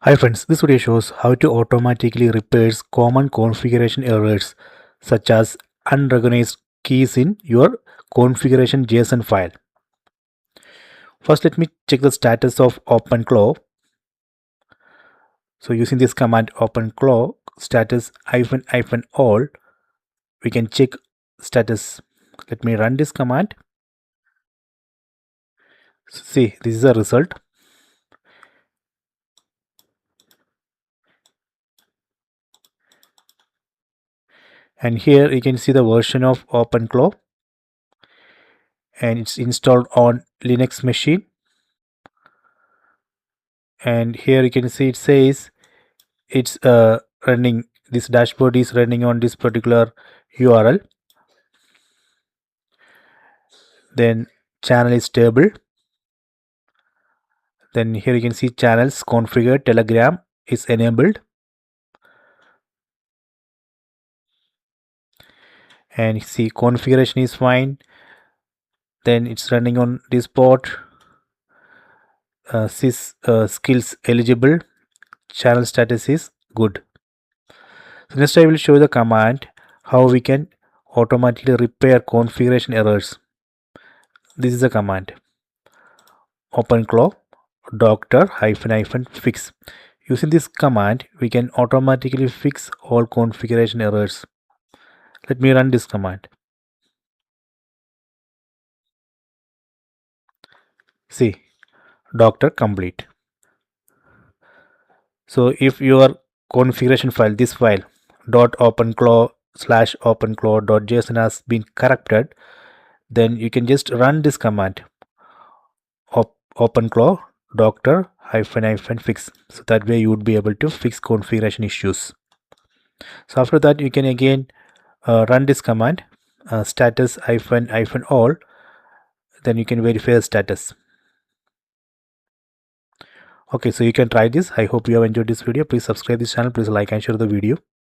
Hi friends, this video shows how to automatically repair common configuration errors such as unrecognized keys in your configuration JSON file. First, let me check the status of OpenClaw. So using this command OpenClaw status -all, we can check status. Let me run this command. See, this is the result. And here you can see the version of OpenClaw, and it's installed on Linux machine. And here you can see it says it's running, this dashboard is running on this particular URL. Then channel is stable. Then here you can see channels configured, Telegram is enabled, and see configuration is fine. Then it's running on this port. Sys skills eligible, channel status is good. So next I will show the command how we can automatically repair configuration errors. This is the command OpenClaw doctor -fix. Using this command we can automatically fix all configuration errors. Let me run this command. See, doctor complete. So if your configuration file, this file .openclaw/openclaw.json has been corrupted, then you can just run this command OpenClaw doctor -fix. So that way you would be able to fix configuration issues. So after that you can again run this command status -all, then you can verify the status. Okay, so you can try this. I hope you have enjoyed this video. Please subscribe this channel, please like and share the video.